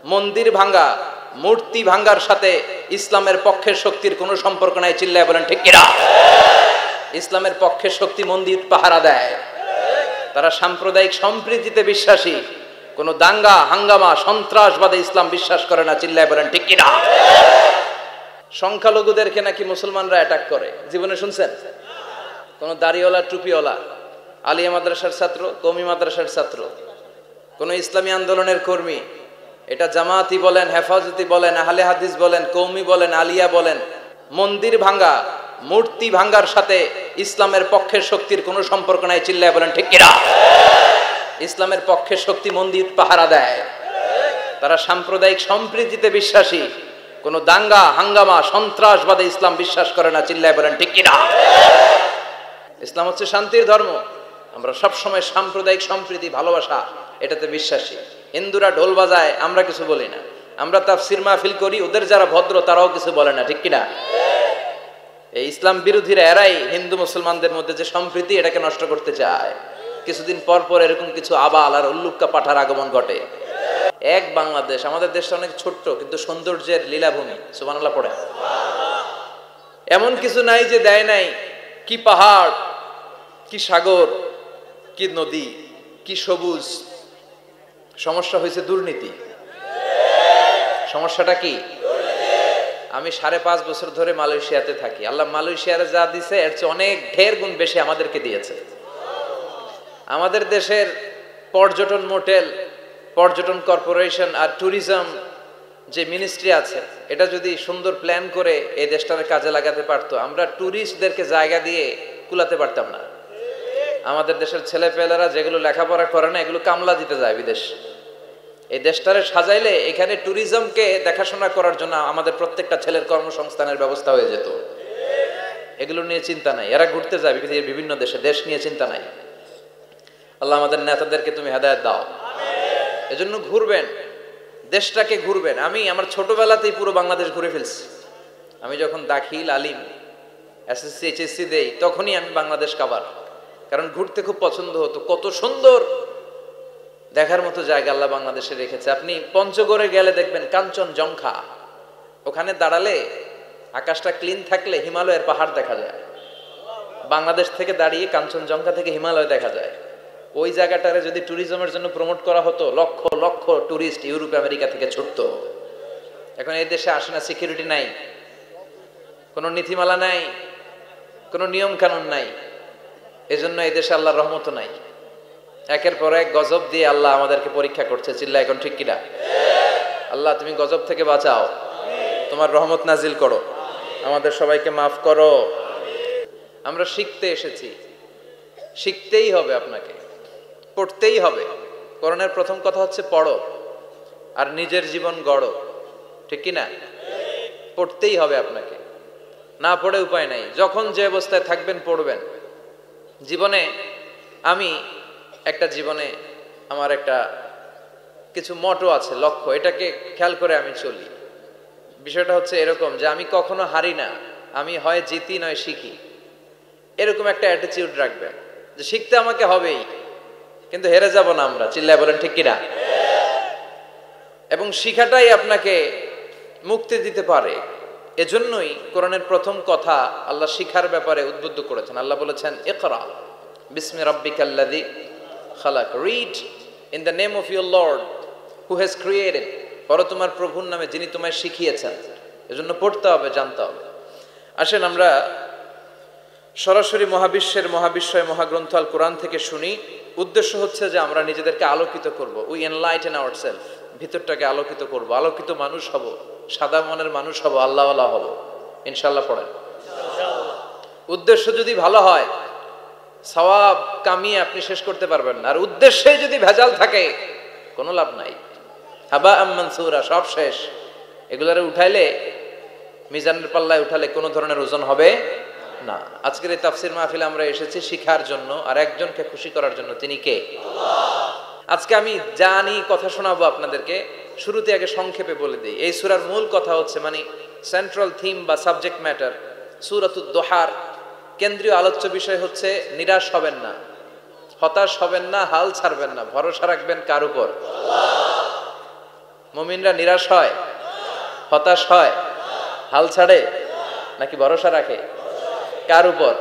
মন্দির ভাঙ্গা, মূর্তি ভাঙ্গার সাথে ইসলামের পক্ষের শক্তির কোনো সম্পর্ক নাই। চিল্লায় বলেন ঠিক কিনা? ইসলামের পক্ষের শক্তি মন্দির পাহারা দেয়। তারা সাম্প্রদায়িক সম্প্রীতিতে বিশ্বাসী, কোনো দাঙ্গা হাঙ্গামা সন্ত্রাসবাদে ইসলাম বিশ্বাস করে না। চিল্লায় বলেন ঠিক কিনা? সংখ্যালঘুদেরকে নাকি মুসলমানরা অ্যাটাক করে, জীবনে শুনছেন? কোন দাড়িওয়ালা টুপিওয়ালা, আলিয়া মাদ্রাসার ছাত্র, কওমি মাদ্রাসার ছাত্র, কোন ইসলামী আন্দোলনের কর্মী, এটা জামাতি বলেন, হেফাজতি বলেন, আহলে হাদিস বলেন, কওমি বলেন, আলিয়া বলেন, মন্দির ভাঙ্গা, মূর্তি ভাঙ্গার সাথে ইসলামের পক্ষের শক্তির কোনো সম্পর্ক নাই। চিল্লায় বলেন ঠিক কিনা? ইসলামের পক্ষের শক্তি মন্দির পাহারা দেয়। তারা সাম্প্রদায়িক সম্প্রীতিতে বিশ্বাসী, কোনো দাঙ্গা হাঙ্গামা সন্ত্রাসবাদে ইসলাম বিশ্বাস করে না। চিল্লায় বলেন ঠিক কিনা? ইসলাম হচ্ছে শান্তির ধর্ম। আমরা সবসময় সাম্প্রদায়িক সম্প্রীতি ভালোবাসা এটাতে বিশ্বাসী। হিন্দুরা ঢোল বাজায়, আমরা কিছু বলি না। আমরা তাফসীর মাহফিল করি, ওদের যারা ভদ্র তারাও কিছু বলে না। ঠিক কিনা? এই ইসলাম বিরোধীরা এরাই হিন্দু মুসলমানদের মধ্যে যে সম্প্রীতি এটাকে নষ্ট করতে চায়। কিছুদিন পর পর এরকম কিছু আবাল আর উল্লুক্কা পাঠার আগমন ঘটে। এক বাংলাদেশ, আমাদের দেশটা অনেক ছোট্ট কিন্তু সৌন্দর্যের লীলাভূমি। সুবহানাল্লাহ পড়ে। এমন কিছু নাই যে দেয় নাই। কি পাহাড়, কি সাগর, কি নদী, কি সবুজ। সমস্যা হয়েছে দুর্নীতি। সমস্যাটা কি? আমি 5.5 বছর ধরে মালয়েশিয়াতে থাকি। আল্লাহ মালয়েশিয়ারে যা দিছে এর চেয়ে অনেক ঢের গুণ বেশি আমাদেরকে দিয়েছে। আমাদের দেশের পর্যটন মোটেল, পর্যটন কর্পোরেশন আর ট্যুরিজম যে মিনিস্ট্রি আছে, এটা যদি সুন্দর প্ল্যান করে এই দেশটাকে কাজে লাগাতে পারতো, আমরা ট্যুরিস্টদেরকে জায়গা দিয়ে কুলাতে পারতাম না। আমাদের দেশের ছেলেপেলেরা যেগুলো লেখাপড়া করে না, এগুলো কামলা দিতে যায় বিদেশ। এই দেশটারে সাজাইলে এখানে ট্যুরিজমকে দেখাশোনা করার জন্য আমাদের প্রত্যেকটা ছেলের কর্মসংস্থানের ব্যবস্থা হয়ে যেত। এগুলো নিয়ে চিন্তা নাই। এরা ঘুরতে যায় বিভিন্ন দেশে, দেশ নিয়ে চিন্তা নাই। আল্লাহ আমাদের নেতাদেরকে তুমি হেদায়েত দাও। এজন্য ঘুরবেন, দেশটাকে ঘুরবেন। আমি আমার ছোটবেলাতেই পুরো বাংলাদেশ ঘুরে ফেলছি। আমি যখন দাখিল, আলিম, এসএসসি, এইচএসসি দেই, তখনই আমি বাংলাদেশ কাবার। কারণ ঘুরতে খুব পছন্দ হতো। কত সুন্দর দেখার মতো জায়গা আল্লাহ বাংলাদেশে রেখেছে। আপনি পঞ্চগড়ে গেলে দেখবেন কাঞ্চনজঙ্ঘা, ওখানে দাঁড়ালে আকাশটা ক্লিন থাকলে হিমালয়ের পাহাড় দেখা যায়। বাংলাদেশ থেকে দাঁড়িয়ে কাঞ্চনজঙ্ঘা থেকে হিমালয় দেখা যায়। ওই জায়গাটারে যদি ট্যুরিজমের জন্য প্রমোট করা হতো, lakh lakh tourist Europe America থেকে ছুটতো। এখন এই দেশে আসে না, সিকিউরিটি নাই, কোনো নীতিমালা নাই, কোনো নিয়ম কানুন নাই। এজন্য এই দেশে আল্লাহর রহমত নাই। একের পর এক গজব দিয়ে আল্লাহ আমাদেরকে পরীক্ষা করছে। চিল্লা এখন ঠিক কিনা? আল্লাহ তুমি গজব থেকে বাঁচাও, তোমার রহমত নাজিল করো, আমাদের সবাইকে মাফ করো। আমরা শিখতে এসেছি, শিখতেই হবে, আপনাকে পড়তেই হবে। কোরআনের প্রথম কথা হচ্ছে পড়ো আর নিজের জীবন গড়ো। ঠিক কিনা? পড়তেই হবে আপনাকে, না পড়ে উপায় নাই। যখন যে অবস্থায় থাকবেন পড়বেন। জীবনে আমি আমার একটা কিছু মটো আছে, লক্ষ্য, এটাকে খেয়াল করে আমি চলি। বিষয়টা হচ্ছে এরকম যে আমি কখনো হারি না, আমি হয় জিতি নয় শিখি। এরকম একটা অ্যাটিটিউড রাখবেন যে শিখতে আমাকে হবেই, কিন্তু হেরে যাব না আমরা। চিল্লায় বলেন ঠিক কিনা? এবং শিখাটাই আপনাকে মুক্তি দিতে পারে। এজন্যই কোরআনের প্রথম কথা আল্লাহ শিখার ব্যাপারে উদ্বুদ্ধ করেছেন। আল্লাহ বলেছেন ইকরা বিসমি রাব্বিকাল্লাযী খালাক, read in the name of your lord who has created. পড়ো তোমার প্রভুর নামে যিনি তোমায় শিখিয়েছেন। এজন্য পড়তে হবে, জানতে হবে। আসেন আমরা সরাসরি মহাবিশ্বয় মহাগ্রন্থ আল কোরআন থেকে শুনি। উদ্দেশ্য হচ্ছে যে আমরা নিজেদেরকে আলোকিত করব। উই এনলাইটেন আওয়ারসেলফ, ভিতরটাকে আলোকিত করব, আলোকিত মানুষ হব, সাদা মনের মানুষ হব, আল্লাহওয়ালা হব ইনশাআল্লাহ। পড়েন। উদ্দেশ্য যদি ভালো হয়, সওয়াব কামিয়ে আপনি শেষ করতে পারবেন না। আর উদ্দেশ্যে যদি ভেজাল থাকে কোনো লাভ নাই। হাবা মানসুরা, সব শেষ। এগুলারে উঠাইলে, মিজানের পাল্লায় উঠালে কোনো ধরনের ওজন হবে না। আজকের এই তাফসীর মাহফিলে আমরা এসেছি শিখার জন্য আর একজনকে খুশি করার জন্য। তিনি কে? আল্লাহ। আজকে আমি জানি কথা শোনাবো আপনাদেরকে। শুরুতে আগে সংক্ষেপে বলে দিই, এই সূরার মূল কথা হচ্ছে, মানে সেন্ট্রাল থিম বা সাবজেক্ট ম্যাটার, সূরাতুদ দুহার কেন্দ্রীয় আলোচ্য বিষয় হচ্ছে নিরাশ হবেন না, হতাশ হবেন না, হাল ছাড়বেন না, ভরসা রাখবেন কার উপর? আল্লাহ। মুমিনরা নিরাশ হয়, হতাশ হয়, হাল ছাড়ে নাকি ভরসা রাখে? কার উপর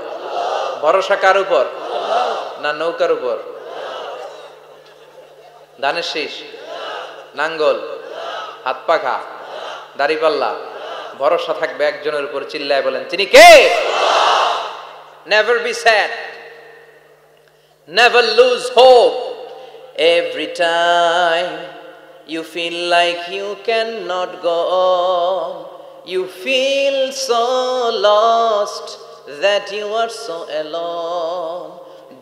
ভরসা? কার উপর? না নৌকার উপর? ধানের শীষ, নাঙ্গল, হাত পাখা, দাড়িপাল্লা, ভরসা থাকবে একজনের উপর। চিল্লায় বলেন তিনি কে? Never be sad, never lose hope. Every time you feel like you cannot go on, you feel so lost that you are so alone.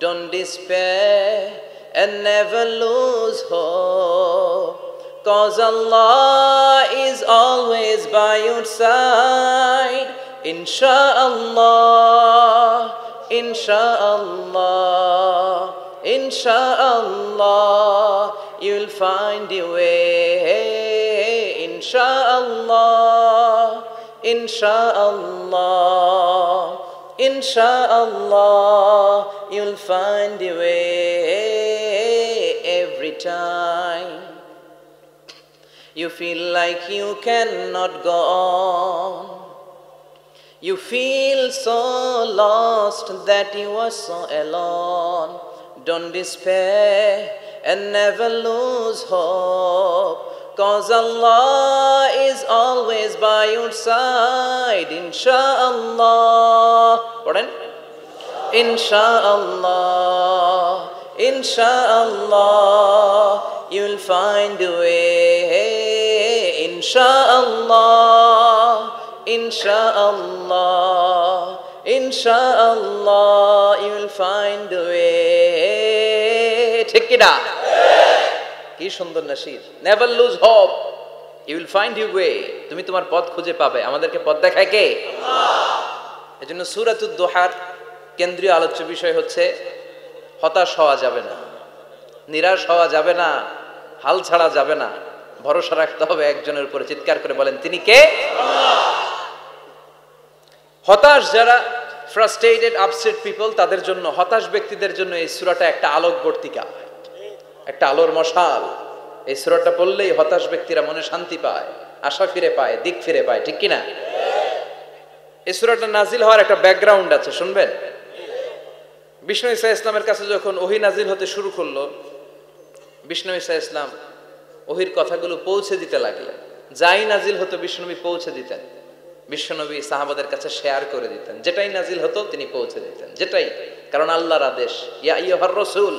Don't despair and never lose hope, 'cause Allah is always by your side. Insha'Allah, Insha'Allah, Insha'Allah, you'll find your way. Insha'Allah, Insha'Allah, Insha'Allah, you'll find your way. Every time you feel like you cannot go on, you feel so lost that you are so alone. Don't despair and never lose hope, 'cause Allah is always by your side. Insha'Allah, pardon? Insha'Allah, Insha'Allah, you'll find a way. Insha'Allah, Insha'Allah, Insha'Allah, you'll find a way. ঠিক কি না? কি সুন্দর nasheed. Never lose hope, you will find your way. তুমি তোমার পথ খুঁজে পাবে। আমাদেরকে পথ দেখায় কে? আল্লাহ। এজন্য সূরাতুদ দুহার কেন্দ্রীয় আলোচ্য বিষয় হচ্ছে হতাশ হওয়া যাবে না, নিরাশ হওয়া যাবে না, হাল ছাড়া যাবে না, ভরসা রাখতে হবে একজনের উপরে। চিৎকার করে বলেন তিনি কে? আল্লাহ। হতাশ যারা, ফ্রাস্ট্রেটেড আপসেট পিপল, তাদের জন্য, হতাশ ব্যক্তিদের জন্য এই সূরাটা একটা আলোকবর্তিকা, একটা আলোর মশাল। এই সূরাটা পড়লেই হতাশ ব্যক্তিরা মনে শান্তি পায়, আশা ফিরে পায়, দিক ফিরে পায়। ঠিক কিনা? এই সূরাটা নাজিল হওয়ার একটা ব্যাকগ্রাউন্ড আছে, শুনবেন। বিষ্ণু ঈসা ইসলামের কাছে যখন ওহী নাজিল হতে শুরু করলো, বিষ্ণু ঈসা ইসলাম ওহীর কথাগুলো পৌঁছে দিতে লাগলেন। যাই নাজিল হতো বিষ্ণুনবী পৌঁছে দিতেন। বিশ্বনবী সাহাবাদের কাছে শেয়ার করে দিতেন, যেটাই নাজিল হতো তিনি পৌঁছে দিতেন, যেটাই। কারণ আল্লাহর আদেশ, ইয়া আইয়ুহার রাসূল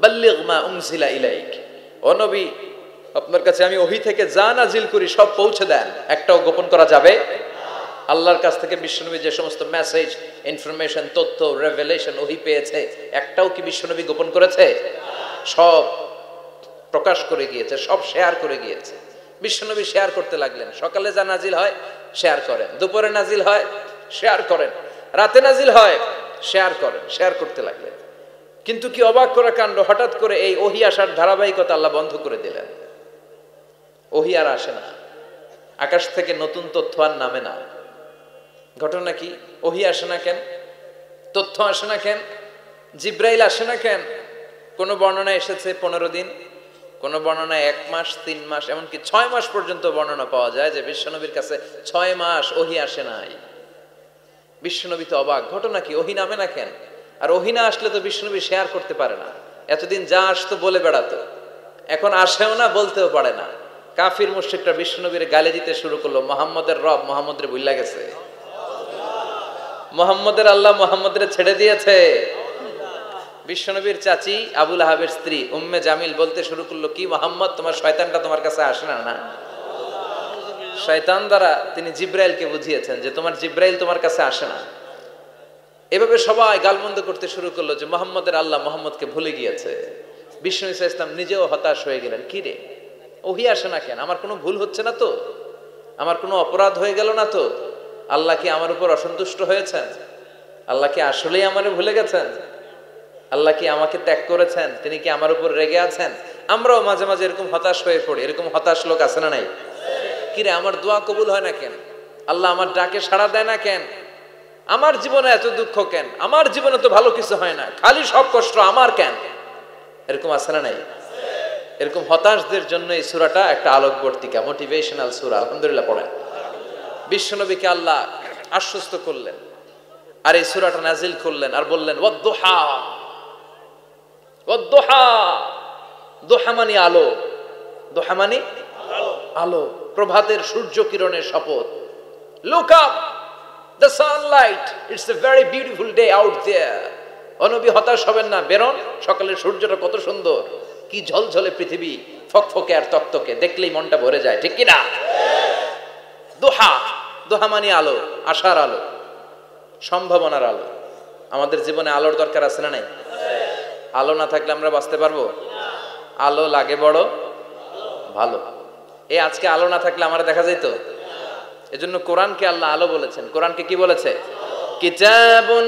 বাল্লিগ মা উনজিলা ইলাইক, ও নবী আপনার কাছে আমি ওহী থেকে যা নাজিল করি সব পৌঁছে দেন, একটাও গোপন করা যাবে না। আল্লাহর কাছ থেকে বিশ্বনবী যে সমস্ত মেসেজ, ইনফরমেশন, তথ্য, রেভেলেশন ওহী পেয়েছে, একটাও কি বিশ্বনবী গোপন করেছে? সব প্রকাশ করে গিয়েছে, সব শেয়ার করে গিয়েছে। বিশ্বনবী শেয়ার করতে লাগলেন। সকালে যা নাজিল হয় শেয়ার করেন, দুপুরে নাজিল হয় শেয়ার করেন, রাতে নাজিল হয় শেয়ার করেন, শেয়ার করতে লাগলেন। কিন্তু কি অবাক করা কাণ্ড, হঠাৎ করে এই ওহী আসার ধারাবাহিকতা আল্লাহ বন্ধ করে দিলেন। ওহী আর আসে না, আকাশ থেকে নতুন তথ্য আর নামে না। ঘটনা কি? ওহী আসে না কেন? তথ্য আসে না কেন? জিব্রাইল আসে না কেন? কোন বর্ণনা এসেছে 15 দিন, কোন বর্ণনায় 1 মাস, 3 মাস, এমনকি 6 মাস পর্যন্ত বর্ণনা পাওয়া যায় যে বিশ্বনবীর কাছে 6 মাস ওহী আসে নাই। বিশ্বনবী তো অবাক, ঘটনা কি? ওহী নামে না কেন? আর ওহী না আসলে তো বিশ্বনবী শেয়ার করতে পারে না। এতদিন যা আসতো বলে বেড়াতো, এখন আসেও না, বলতেও পারে না। কাফির মুশরিকরা বিশ্বনবীর গালি দিতে শুরু করলো, মুহাম্মদের রব মুহাম্মদরে ভুইলা গেছে, মুহাম্মদের আল্লাহ মুহাম্মদরে ছেড়ে দিয়েছে। বিশ্বনবীর চাচি আবু লাহাবের স্ত্রী উম্মে জামিল বলতে শুরু করলো, কি মুহাম্মদ, তোমার শয়তানটা তোমার কাছে আসে না? না, শয়তান দ্বারা তিনি জিব্রাইলকে বুঝিয়েছেন যে তোমার জিব্রাইল তোমার কাছে আসে না। এভাবে সবাই গালমন্দ করতে শুরু করলো যে মুহাম্মদের আল্লাহ মুহাম্মদকে ভুলে গিয়েছে। বিষ্ণু ঈসা ইসলাম নিজেও হতাশ হয়ে গেলেন। কি রে, ওহী আসে না কেন? আমার কোনো ভুল হচ্ছে না তো? আমার কোনো অপরাধ হয়ে গেল না তো? আল্লাহ কি আমার উপর অসন্তুষ্ট হয়েছেন? আল্লাহ কি আসলেই আমারে ভুলে গেছেন? আল্লাহ কি আমাকে ত্যাগ করেছেন? তিনি কি আমার উপর রেগে আছেন? আমরাও মাঝে মাঝে এরকম হতাশ হয়ে পড়ি। এরকম হতাশ লোক আছে না নাই? কিরে, আমার দোয়া কবুল হয় না কেন? আল্লাহ আমার ডাকে সাড়া দেয় না কেন? আমার জীবনে এত দুঃখ কেন? আমার জীবনে তো ভালো কিছু হয় না, খালি সব কষ্ট আমার কেন? এরকম আছে না নাই? এরকম হতাশদের জন্য এই সূরাটা একটা আলোকবর্তিকা, মোটিভেশনাল সূরা। আলহামদুলিল্লাহ পড়েন। বিশ্বনবীকে আল্লাহ আশ্বস্ত করলেন আর এই সূরাটা নাজিল করলেন আর বললেন ওয়াদ-দুহা, ওয়াদ-দুহা। দুহা মানে আলো, দুহা মানে আলো, প্রভাতের সূর্য কিরণের শপথ। Look up the sunlight, it's a very beautiful day out there. ও নবী হতাশ হবেন না, বেরোন, সকালের সূর্যটা কত সুন্দর, কি ঝলঝলে পৃথিবী, ফকফকে আর তকতকে, দেখলেই মনটা ভরে যায়, ঠিক কি না? দুহা, দুহা মানে আলো, আশার আলো, সম্ভাবনার আলো। আমাদের জীবনে আলোর দরকার আছে না নাই? আলো না থাকলে আমরা বাঁচতে পারবো? আলো লাগে বড় ভালো। এই আজকে আলো না থাকলে আমরা দেখা যেত? এজন্য কোরআনকে আল্লাহ আলো বলেছেন। কোরআনকে কি বলেছে? কিতাবুন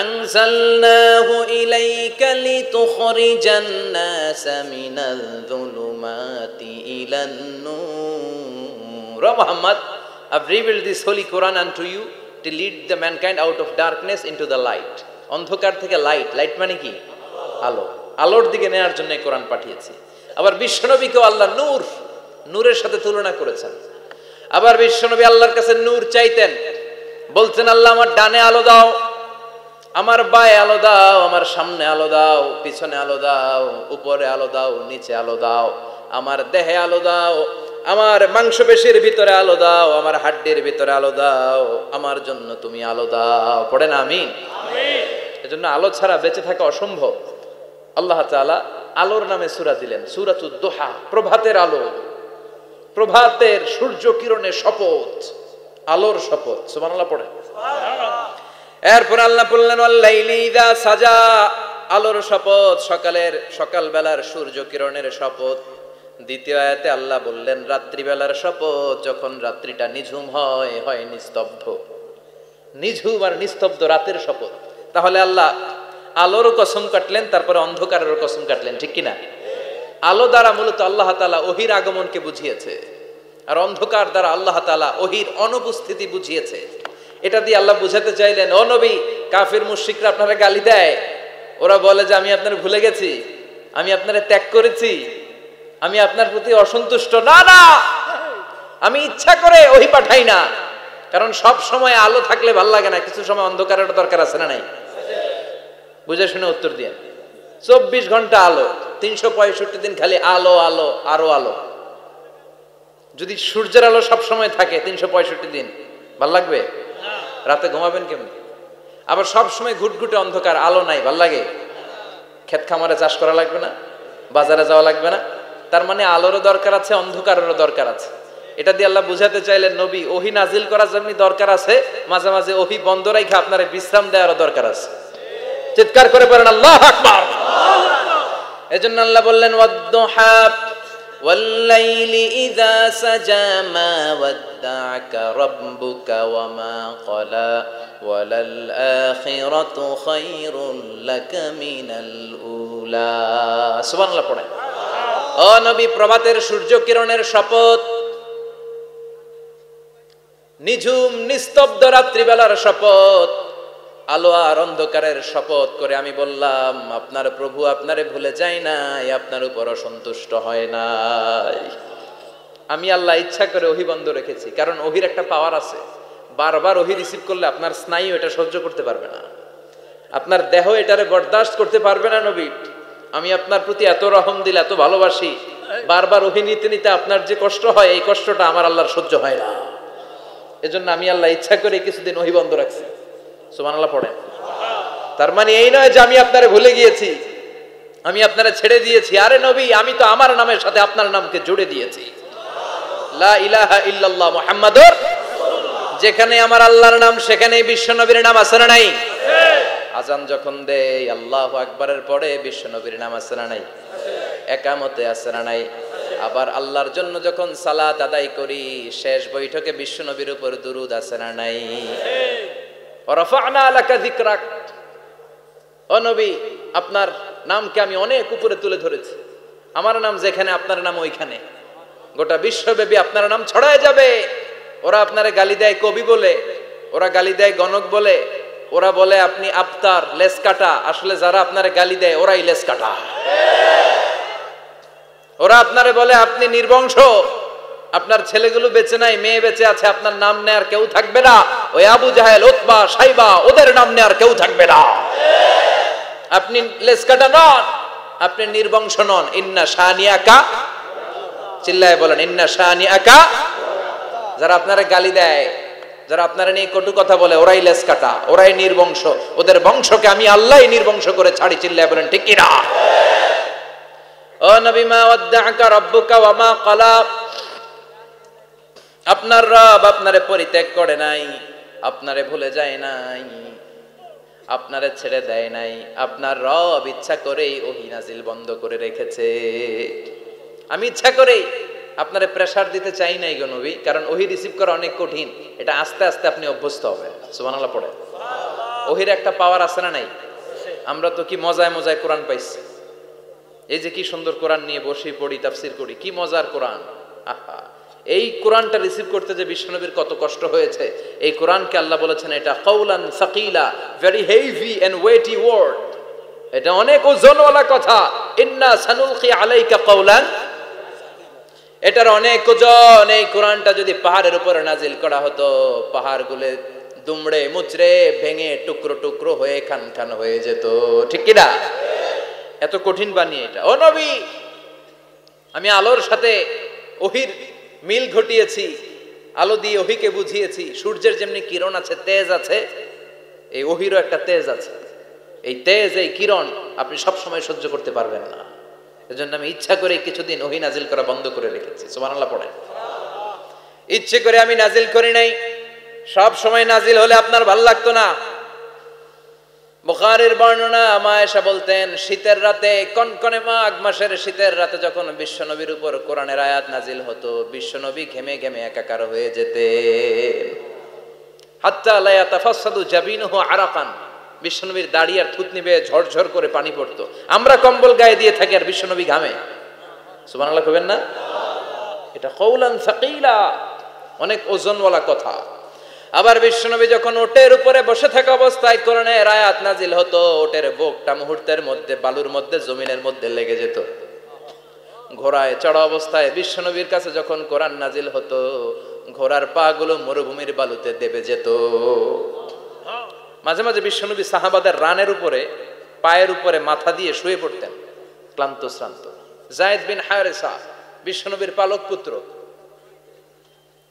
আনজালনাহু ইলাইকা লিতুখরিজান নাসা মিনাল যুলুমাতি ইলান নূর। ও Muhammad, I've revealed this holy Quran unto you to lead the mankind out of darkness into the light. অন্ধকার থেকে লাইট, লাইট মানে কি? আলো, আলোর দিকে নেয়ার জন্য এই কোরআন পাঠিয়েছি। আবার বিশ্বনবীকেও আল্লাহ নূর, নূরের সাথে তুলনা করেছেন। আবার বিশ্বনবী আল্লাহর কাছে নূর চাইতেন, বলতেন আল্লাহ আমার ডানে আলো দাও, আমার বায়ে আলো দাও, আমার সামনে আলো দাও, পিছনে আলো দাও, উপরে আলো দাও, নিচে আলো দাও, আমার দেহে আলো দাও, আমার মাংসপেশির ভিতরে আলো দাও, আমার হাড্ডির ভিতরে আলো দাও, আমার জন্য তুমি আলো দাও। পড়েন আমিন। এজন্য আলো ছাড়া বেঁচে থাকা অসম্ভব। আল্লাহ তাআলা আলোর নামে সূরা দিলেন, সূরাতুদ দুহা, প্রভাতের আলো, প্রভাতের সূর্য কিরণের শপথ, আলোর শপথ। সুবহানাল্লাহ পড়ে। এরপর আল্লাহ বললেন ওয়াল্লাইলি ইযা সাজা, আলোর শপথ, সকালের, সকালবেলার সূর্য কিরণের শপথ। দ্বিতীয় আয়াতে আল্লাহ বললেন রাত্রিবেলার শপথ, যখন রাত্রিটা নিঝুম হয়, হয় নিস্তব্ধ, নিঝুম আর নিস্তব্ধ রাতের শপথ। তাহলে আল্লাহ আলোরও কসম কাটলেন, তারপরে অন্ধকারেরও কসম কাটলেন, ঠিক কিনা? আলো দ্বারা মূলত আল্লাহ তাআলা ওহির আগমনকে বুঝিয়েছে, আর অন্ধকার দ্বারা আল্লাহ তাআলা ওহির অনুপস্থিতি বুঝিয়েছে। এটা দিয়ে আল্লাহ বুঝাতে চাইলেন, ও নবী, কাফির মুশরিকরা আপনারা গালি দেয়, ওরা বলে যে আমি আপনার ভুলে গেছি, আমি আপনারে ত্যাগ করেছি, আমি আপনার প্রতি অসন্তুষ্ট। না না, আমি ইচ্ছা করে ওহি পাঠাই না, কারণ সব সময় আলো থাকলে ভাল লাগে না, কিছু সময় অন্ধকারের দরকার আছে না নাই? বুঝে শুনে উত্তর দিয়ে। 24 ঘন্টা আলো, 365 দিন খালি আলো আলো আরো আলো। যদি সূর্যের আলো সব সময় থাকে 365 দিন, ভাল লাগবে? রাতে ঘুমাবেন কেমনি? আবার সব সময় ঘুটঘুটে অন্ধকার, আলো নাই, ভাল লাগে? ক্ষেত খামারে চাষ করা লাগবে না, বাজারে যাওয়া লাগবে না। তার মানে আলোরও দরকার আছে, অন্ধকারেরও দরকার আছে। এটা দিয়ে আল্লাহ বুঝাতে চাইলেন, নবী, ওহি নাজিল করার যেমনি দরকার আছে, মাঝে মাঝে ওহি বন্ধ রাখা আপনার বিশ্রাম দেওয়ারও দরকার আছে। চিৎকার করে বলেন আল্লাহু আকবার। এজন্য আল্লাহ বললেন ওয়াদ-দুহা ওয়াল-লাইলি ইযা সাজা মা ওয়াদ্দা'আকা রাব্বুকা ওয়া মা ক্বালা ওয়ালাল আখিরাতু খায়রুল লাকা মিনাল উলা। সুবহানাল্লাহ পড়েন। ও নবী, প্রভাতের সূর্য কিরণের শপথ, নিঝুম নিস্তব্ধ রাত্রিবেলার শপথ, আলো আর অন্ধকারের শপথ করে আমি বললাম আপনার প্রভু আপনারে ভুলে যায় নাই, আপনার উপর অসন্তুষ্ট হয় নাই। আমি আল্লাহ ইচ্ছা করে ওহি বন্ধ রেখেছি, কারণ ওহির একটা পাওয়ার আছে, বারবার ওহি রিসিভ করলে আপনার স্নায়ু এটা সহ্য করতে পারবে না, আপনার দেহ এটারে বরদাস্ত করতে পারবে না। নবী, আমি আপনার প্রতি এত রহম দিল, এত ভালোবাসি, বারবার ওহি নিতে নিতে আপনার যে কষ্ট হয়, এই কষ্টটা আমার আল্লাহর সহ্য হয় না। এজন্য আমি আল্লাহ ইচ্ছা করে কিছুদিন ওহি বন্ধ রাখছি। সুবহানাল্লাহ পড়েন। তার মানে এই নয় যে আমি আপনারে ভুলে গিয়েছি, আমি আপনারে ছেড়ে দিয়েছি। আরে নবী, আমি তো আমার নামের সাথে আপনার নামকে জুড়ে দিয়েছি। লা ইলাহা ইল্লাল্লাহ মুহাম্মাদুর রাসূলুল্লাহ। যেখানে আমার আল্লাহর নাম, সেখানেই বিশ্ব নবীর নাম আছে না নাই? আজান যখন দেই আল্লাহু আকবারের পরে বিশ্ব নবীর নাম আছে না নাই? একামতে আছে না নাই? আবার আল্লাহর জন্য যখন সালাত আদায় করি, শেষ বৈঠকে বিশ্ব নবীর উপর দুরূদ আছে না নাই? রাফা'না লাকা যিকরাক। ও নবী, আপনার নামকে আমি অনেক উপরে তুলে ধরেছি। আমার নাম যেখানে, আপনার নাম ওইখানে। গোটা বিশ্বব্যাপী আপনার নাম ছড়ায় যাবে। ওরা আপনারে গালি দেয় কবি বলে, ওরা গালি দেয় গণক বলে, ওরা বলে আপনি আফতার, লেস কাটা। আসলে যারা আপনারে গালি দেয় ওরাই লেস কাটা। ওরা আপনারে বলে আপনি নির্বংশ, আপনার ছেলেগুলো বেঁচে নাই, মেয়ে বেঁচে আছে, আপনার নাম নেয়ার কেউ থাকবে না। ওই আবু জাহেল, উতবা, সাইবা, ওদের নাম নেয়ার কেউ থাকবে না। আপনি লেসকাটা নন, আপনি নির্বংশ নন। ইন্না শানিয়াকা, চিল্লায় বলেন ইন্না শানিয়াকা। যারা আপনারে গালি দেয়, যারা আপনারা নিয়ে কটু কথা বলে, ওরাই লেস কাটা, ওরাই নির্বংশ। ওদের বংশকে আমি আল্লাহই নির্বংশ করে ছাড়ি। চিল্লায় বলেন ঠিক কি না? ও নবী, মা ওয়াদ্দাআকা রাব্বুকা ওয়া মা ক্বালা। আপনার রব আপনারে পরিত্যাগ করে নাই, আপনারে ভুলে যায় নাই, আপনারে ছেড়ে দেয় নাই। আপনার রব ইচ্ছা করেই ওহী নাজিল বন্ধ করে রেখেছে। আমি ইচ্ছা করেই আপনারে প্রেসার দিতে চাই নাই গো নবী, কারণ ওহী রিসিভ করা অনেক কঠিন। এটা আস্তে আস্তে আপনি অভ্যস্ত হবেন। সুবহানাল্লাহ পড়ে। ওহীর একটা পাওয়ার আছে না নাই? আমরা তো কি মজায় মজায় কোরআন পাইছি। এই যে কি সুন্দর কোরআন নিয়ে বসে পড়ি, তাফসীর করি, কি মজার কোরআন। আহা, এই কোরআনটা রিসিভ করতে যে বিশ্বনবীর কত কষ্ট হয়েছে। এই কোরআনকে আল্লাহ বলেছেন এটা কাউলান সাকিলা, very heavy and weighty word. এটা অনেক ওজনওয়ালা কথা। ইন্না সানুলকি আলাইকা কাউলান, এটার অনেক ওজন। এই কোরআনটা যদি পাহাড়ের উপরে নাজিল করা হতো, পাহাড়গুলো দুমড়ে মুচড়ে ভেঙে টুকরো টুকরো হয়ে খান খান হয়ে যেত। ঠিক কি না? এত কঠিন বানিয়ে এটা। ও নবী, আমি আলোর সাথে ওহীর মিল ঘটিয়েছি, আলো দিয়ে ওহীকে বুঝিয়েছি। সূর্যের যেমনি কিরণ আছে, তেজ আছে, এই ওহীরও একটা তেজ আছে। এই তেজ, এই কিরণ আপনি সব সময় সহ্য করতে পারবেন না। এজন্য আমি ইচ্ছা করে কিছুদিন ওহী নাজিল করা বন্ধ করে রেখেছি। সুবহানাল্লাহ পড়ে। ইচ্ছে করে আমি নাজিল করি নাই। সব সময় নাজিল হলে আপনার ভালো লাগতো না। বুখারীর বর্ণনা, মা আয়েশা বলতেন শীতের রাতে, কনকনে মাঘ মাসের শীতের রাতে যখন বিশ্বনবীর উপর কোরআনের আয়াত নাজিল হতো, বিশ্বনবী ঘেমে ঘেমে একাকার হয়ে যেতেন। হাত্তা লা ইয়াতাফাসসাদু জাবিনুহু আরাকান, বিশ্বনবীর দাড়ি আর থুতনি বেয়ে ঝরঝর করে পানি পড়তো। আমরা কম্বল গায়ে দিয়ে থাকি আর বিশ্বনবী ঘামে। সুবহানাল্লাহ কইবেন না? এটা কাউলান সাকিলা, অনেক ওজনওয়ালা কথা। আবার বিশ্বনবী যখন ওটের উপরে বসে থাকা অবস্থায় কোরআনের আয়াত নাজিল হতো, ওটের বুকটা মুহূর্তের মধ্যে বালুর মধ্যে, জমিনের মধ্যে লেগে যেত। ঘোড়ায় চড়া অবস্থায় বিশ্বনবীর কাছে যখন কোরআন নাজিল হতো, ঘোড়ার পা গুলো মরুভূমির বালুতে দেবে যেত। মাঝে মাঝে বিশ্বনবী সাহাবাদের রানের উপরে, পায়ের উপরে মাথা দিয়ে শুয়ে পড়তেন, ক্লান্ত শ্রান্ত। যায়েদ বিন হারেসা, বিশ্বনবীর পালক পুত্র,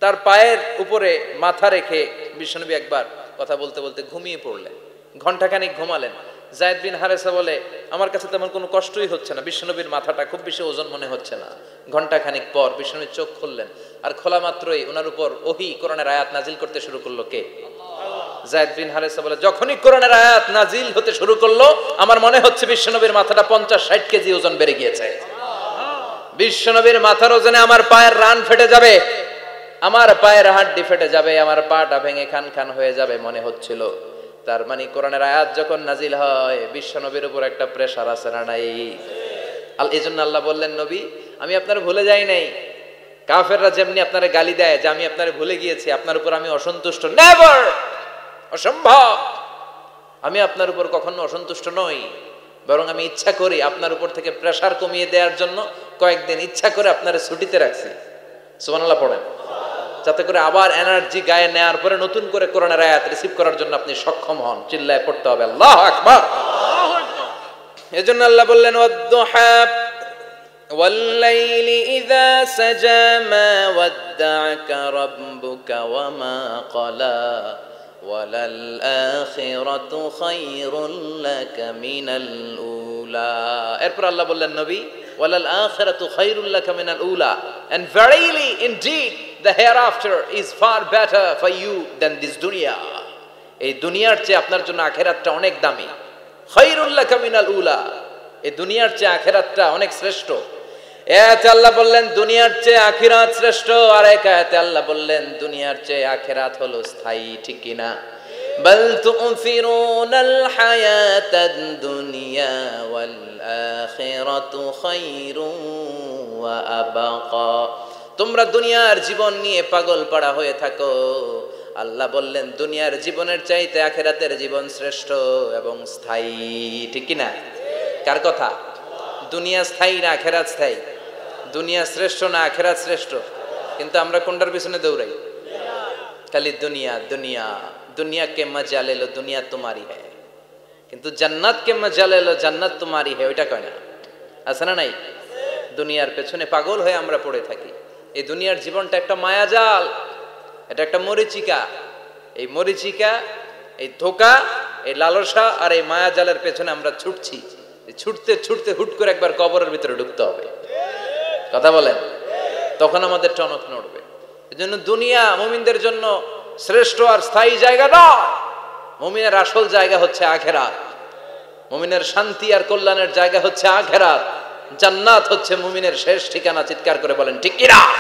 তার পায়ের উপরে মাথা রেখে বিশ্বনবী একবার কথা বলতে বলতে ঘুমিয়ে পড়লেন। ঘন্টাখানিক ঘুমালেন। যায়েদ বিন হারেসা বলে, আমার কাছে তেমন কোনো কষ্টই হচ্ছে না, বিশ্বনবীর মাথাটা খুব বেশি ওজন মনে হচ্ছে না। ঘন্টাখানিক পর বিশ্বনবী চোখ খুললেন, আর খোলা মাত্রই ওনার উপর ওহী কোরআনের আয়াত নাজিল করতে শুরু করলো। কে? যায়েদ বিন হারেসা বলে, যখনই কোরআনের আয়াত নাজিল হতে শুরু করলো, আমার মনে হচ্ছে বিশ্বনবীর মাথাটা 50-60 কেজি ওজন বেড়ে গিয়েছে। বিশ্বনবীর মাথার ওজনে আমার পায়ের রান ফেটে যাবে, আমার পায়ের হাড্ডি ফেটে যাবে, আমার পাটা ভেঙে খান খান হয়ে যাবে মনে হচ্ছিল। তার মানে কোরআনের আয়াত যখন নাজিল হয়, বিশ্বনবীর উপর একটা প্রেসার আছে না নাই? এই জন্য আল্লাহ বললেন, নবী আমি আপনার ভুলে যাই নাই। কাফেররা যেমনি আপনারে গালি দেয় যে আমি আপনারে ভুলে গিয়েছি, আপনার উপর আমি অসন্তুষ্ট, নেভার, অসম্ভব। আমি আপনার উপর কখনো অসন্তুষ্ট নই, বরং আমি ইচ্ছা করি আপনার উপর থেকে প্রেসার কমিয়ে দেওয়ার জন্য কয়েকদিন ইচ্ছা করে আপনারে ছুটিতে রাখছি। সুবহানাল্লাহ পড়েন, যাতে করে আবার এনার্জি গায়ে নেয়ার পরে নতুন করে কোরআনের আয়াত রিসিভ করার জন্য আপনি সক্ষম হন। চিল্লায় পড়তে হবে আল্লাহু আকবার। এজন্য আল্লাহ বললেন, ওয়াদ-দুহা ওয়াল-লাইলি ইযা সাজা মা ওয়াদ্দা'আকা রাব্বুকা ওয়া মা ক্বালা ওয়ালাল আখিরাতু খায়রুল লাকা মিনাল উলা। এরপর আল্লাহ বললেন, নবী ওয়ালাল আখিরাতু খায়রুল লাকা মিনাল উলা, and verily indeed the hereafter is far better for you than this dunya. এই দুনিয়ার চেয়ে আপনার জন্য আখিরাতটা অনেক দামি। খায়রুল লাকা মিনাল উলা, এই দুনিয়ার চেয়ে আখিরাতটা অনেক শ্রেষ্ঠ। এতে আল্লাহ বললেন দুনিয়ার চেয়ে আখিরাত শ্রেষ্ঠ, আর এক আয়াতে আল্লাহ বললেন দুনিয়ার চেয়ে আখিরাত হলো স্থায়ী। ঠিক কি না? বাল তু'থিরুনাল হায়াতাদ দুনিয়া ওয়াল আখিরাতু খায়রুন ওয়া আবাকা। তোমরা দুনিয়ার জীবন নিয়ে পাগল পাড়া হয়ে থাকো, আল্লাহ বললেন দুনিয়ার জীবনের চাইতে আখিরাতের জীবন শ্রেষ্ঠ এবং স্থায়ী। ঠিক কি না? কার কথা? দুনিয়া স্থায়ী না আখিরাত স্থায়ী? দুনিয়া শ্রেষ্ঠ না আখেরাত শ্রেষ্ঠ? কিন্তু আমরা কোনটার পিছনে দৌড়াই? খালি দুনিয়া দুনিয়া, দুনিয়া কে মজা লে লো, দুনিয়া তোমারি হ্যায়। কিন্তু জান্নাত কে মজা লে লো, জান্নাত তোমারি হ্যায়, ওইটা কয় না। আছে না নাই? দুনিয়ার পেছনে পাগল হয়ে আমরা পড়ে থাকি। এই দুনিয়ার জীবনটা একটা মায়াজাল, এটা একটা মরিচিকা। এই মরিচিকা, এই ধোঁকা, এই লালসা আর এই মায়াজালের পেছনে আমরা ছুটছি। ছুটতে ছুটতে হুট করে একবার কবরের ভিতরে ঢুকতে হবে। কথা বলেন, তখন আমাদের টনক নড়বে। এজন্য দুনিয়া মুমিনদের জন্য শ্রেষ্ঠ আর স্থায়ী জায়গা নয়। মুমিনের আসল জায়গা হচ্ছে আখিরাত। মুমিনের শান্তি আর কল্যাণের জায়গা হচ্ছে আখিরাত। জান্নাত হচ্ছে মুমিনের শেষ ঠিকানা। চিৎকার করে বলেন ঠিক কি না?